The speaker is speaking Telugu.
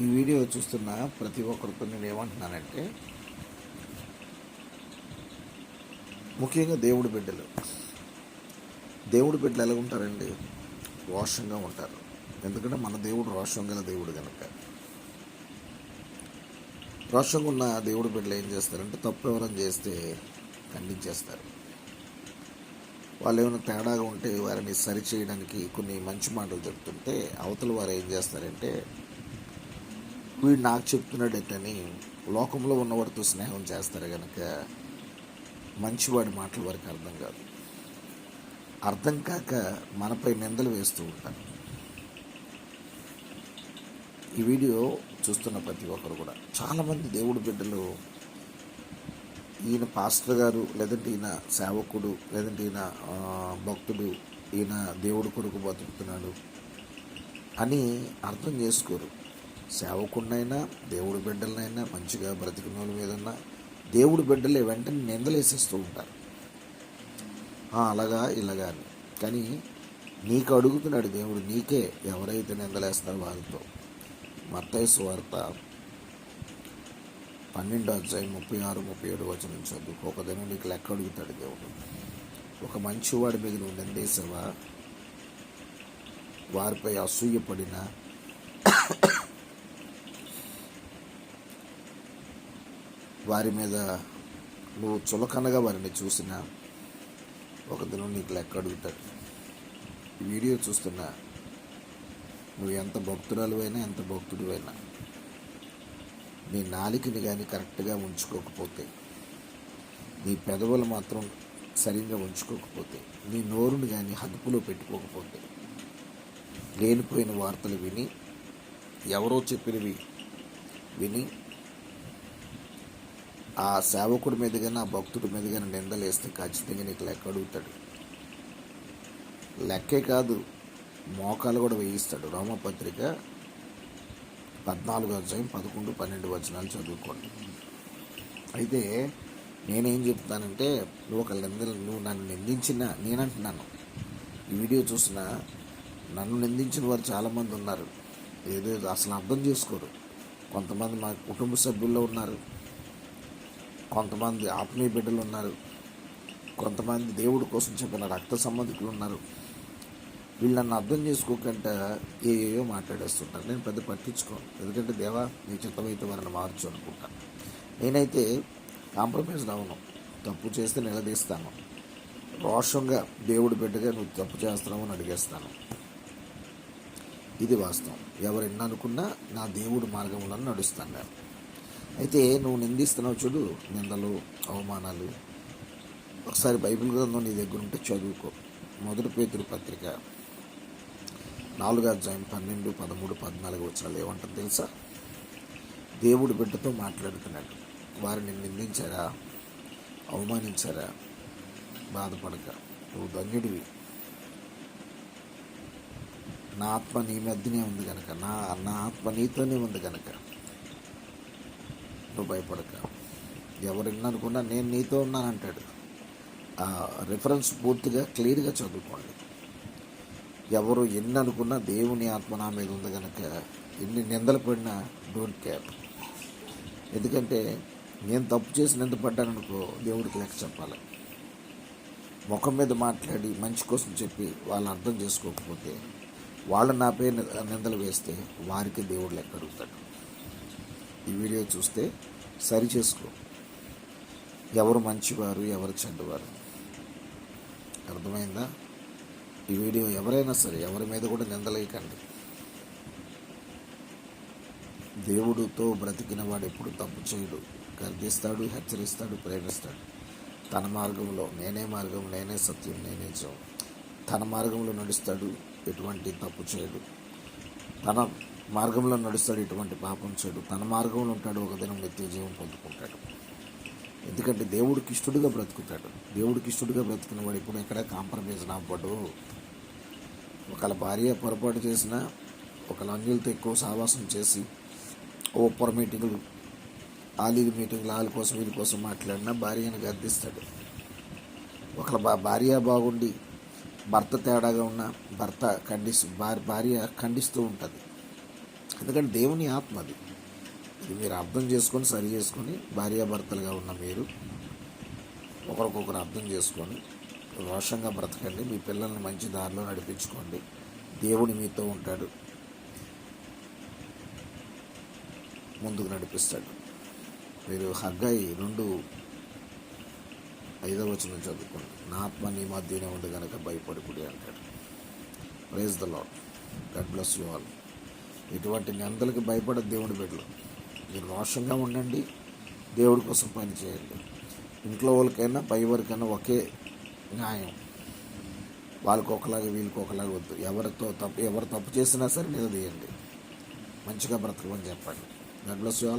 ఈ వీడియో చూస్తున్న ప్రతి ఒక్కరితో నేను ఏమంటున్నానంటే, ముఖ్యంగా దేవుడి బిడ్డలు ఎలా ఉంటారండి? రోషంగా ఉంటారు. ఎందుకంటే మన దేవుడు రోషం గల దేవుడు కనుక. రోషంగా ఉన్న దేవుడి బిడ్డలు ఏం చేస్తారంటే, తప్పు ఎవరైనా చేస్తే ఖండించేస్తారు. వాళ్ళు ఏమైనా తేడాగా ఉంటే వారిని సరిచేయడానికి కొన్ని మంచి మాటలు చెప్తుంటే, అవతల వారు ఏం చేస్తారంటే, వీడు నాకు చెప్తున్నాడేటని లోకంలో ఉన్నవాడితో స్నేహం చేస్తారు కనుక మంచివాడి మాటలు వారికి అర్థం కాదు. అర్థం కాక మనపై నిందలు వేస్తూ ఉంటారు. ఈ వీడియో చూస్తున్న ప్రతి ఒక్కరు కూడా, చాలామంది దేవుడి బిడ్డలు ఈయన పాస్టర్ గారు, లేదంటే ఈయన సేవకుడు, లేదంటే ఈయన భక్తుడు, ఈయన దేవుడి కొరకు బతుకుతున్నాడు అని అర్థం చేసుకోరు. సేవకుడినైనా దేవుడి బిడ్డలనైనా మంచిగా బ్రతికిన వాళ్ళ మీదన్నా దేవుడి బిడ్డలే వెంటనే నిందలేసేస్తూ ఉంటారు. అలాగా ఇలాగా అని. కానీ నీకు అడుగుతున్నాడు దేవుడు, నీకే ఎవరైతే నిందలేస్తారో వారితో. మత్తయి సువార్త 12:36-37 చదువుకో. ఒక దినం నీకు లెక్క అడుగుతాడు దేవుడు. ఒక మంచివాడి మీద నువ్వు నిందేసావా? వారిపై అసూయపడిన, వారి మీద నువ్వు చులకనగా వారిని చూసినా ఒక దినం నీకు లెక్క అడుగుతాడు. ఈ వీడియో చూస్తున్నా నువ్వు ఎంత భక్తురాలువైనా, ఎంత భక్తుడివైనా, నీ నాలికని కానీ కరెక్ట్గా ఉంచుకోకపోతే, నీ పెదవులు మాత్రం సరిగ్గా ఉంచుకోకపోతే, నీ నోరుని కానీ అదుపులో పెట్టుకోకపోతే, లేనిపోయిన వార్తలు విని, ఎవరో చెప్పినవి విని, ఆ సేవకుడి మీద కానీ ఆ భక్తుడి మీద కానీ నిందలేస్తే ఖచ్చితంగా నీకు లెక్క అడుగుతాడు. లెక్కే కాదు, మోకాలు కూడా వేయిస్తాడు. రోమపత్రిక 14:11-12 చదువుకోండి. అయితే నేనేం చెప్తానంటే, నువ్వు నన్ను నిందించినా, నేనంటున్నాను, ఈ వీడియో చూసిన నన్ను నిందించిన వారు చాలామంది ఉన్నారు. ఏదో అసలు అర్థం చేసుకోరు. కొంతమంది మా కుటుంబ సభ్యుల్లో ఉన్నారు, కొంతమంది ఆత్మీయ బిడ్డలు ఉన్నారు, కొంతమంది దేవుడి కోసం చెప్పిన రక్త సంబంధికులు ఉన్నారు. వీళ్ళు నన్ను అర్థం చేసుకోకుండా ఏయో మాట్లాడేస్తుంటారు. నేను పెద్ద పట్టించుకోను. ఎందుకంటే దేవా, నీ చిత్తమైతే వారిని మార్చు అనుకుంటాను. నేనైతే కాంప్రమైజ్ అవ్వను. తప్పు చేస్తే నిలదీస్తాను. రోషంగా దేవుడి బిడ్డగా నువ్వు తప్పు చేస్తున్నావు అని అడిగేస్తాను. ఇది వాస్తవం. ఎవరు ఎన్ననుకున్నా నా దేవుడి మార్గంలో నడుస్తాను నేను. అయితే నువ్వు నిందిస్తున్నావు చూడు, నిందలు, అవమానాలు. ఒకసారి బైబిల్ గ్రంథం నీ దగ్గర ఉంటే చదువుకో. 1 పేతురు పత్రిక 4:12-13-14 ఏమంటుంది తెలుసా? దేవుడి బిడ్డతో మాట్లాడుతున్నాడు. వారిని నిందించారా, అవమానించారా, బాధపడక, నువ్వు ధన్యుడివి. నా ఆత్మ నీ మధ్యనే ఉంది కనుక, నా ఆత్మ నీతోనే ఉంది కనుక నువ్వు భయపడక. ఎవరు ఎన్ననుకున్నా నేను నీతో ఉన్నానంటాడు. ఆ రిఫరెన్స్ పూర్తిగా క్లియర్గా చదువుకోండి. ఎవరు ఎన్ని అనుకున్నా దేవుని ఆత్మ నా మీద ఉంది కనుక ఎన్ని నిందలు పడినా డోంట్ కేర్. ఎందుకంటే నేను తప్పు చేసి నిందపడ్డాననుకో, దేవుడికి లెక్క చెప్పాలి. ముఖం మీద మాట్లాడి మంచి కోసం చెప్పి వాళ్ళు అర్థం చేసుకోకపోతే, వాళ్ళు నాపై నిందలు వేస్తే వారికి దేవుడు లెక్క అడుగుతాడు. ఈ వీడియో చూస్తే సరి చేసుకో. ఎవరు మంచివారు, ఎవరు చెడ్డవారు అర్థమైందా? ఈ వీడియో ఎవరైనా సరే ఎవరి మీద కూడా నిందలేయకండి. దేవుడితో బ్రతికిన వాడు ఎప్పుడు తప్పు చేయడు. గర్దిస్తాడు, హెచ్చరిస్తాడు, ప్రేమిస్తాడు. తన మార్గంలో, నేనే మార్గం, నేనే సత్యం, నేనే జీవం, తన మార్గంలో నడుస్తాడు, ఎటువంటి తప్పు చేయడు. తన మార్గంలో నడుస్తాడు, ఎటువంటి పాపం చేయడు. తన మార్గంలో ఉంటాడు, ఒక దినం నిత్య జీవం పొందుకుంటాడు. ఎందుకంటే దేవుడికి ఇష్టడుగా బ్రతుకుతాడు. దేవుడికి ఇష్టడుగా బ్రతికిన వాడు ఇప్పుడు ఎక్కడ కాంప్రమైజ్ అవ్వడు. ఒకళ్ళ భార్య పొరపాటు చేసినా, ఒకళ్ళ అన్యులతో ఎక్కువ సావాసం చేసి, ఓపర్ మీటింగులు, ఆలీది మీటింగులు, వాళ్ళ కోసం వీళ్ళ కోసం మాట్లాడినా భార్యను గద్దిస్తాడు. ఒకళ్ళ భార్య బాగుండి భర్త తేడాగా ఉన్న భార్య ఖండిస్తూ ఉంటుంది. ఎందుకంటే దేవుని ఆత్మ అది. ఇది మీరు అర్థం చేసుకొని సరి చేసుకొని భార్యాభర్తలుగా ఉన్న మీరు ఒకరికొకరు అర్థం చేసుకొని రోషంగా బ్రతకండి. మీ పిల్లల్ని మంచి దారిలో నడిపించుకోండి. దేవుడు మీతో ఉంటాడు, ముందుకు నడిపిస్తాడు. మీరు హగ్గయి 2:5 చదువుకోండి. నా ఆత్మ నీ మధ్యనే ఉంది కనుక భయపడుకుడి అంటాడు. Praise the Lord. God bless you all. ఇటువంటి నిందలకి భయపడదు దేవుడి బిడ్డలు. మీరు రోషంగా ఉండండి, దేవుడి కోసం పని చేయండి. ఇంట్లో వాళ్ళకైనా పై వరకైనా ఒకే న్యాయం. వాళ్ళకి ఒకలాగా వీళ్ళకి ఒకలాగా వద్దు. ఎవరు తప్పు చేసినా సరే నిలదీయండి, మంచిగా బ్రతకమని చెప్పండి. God bless you all.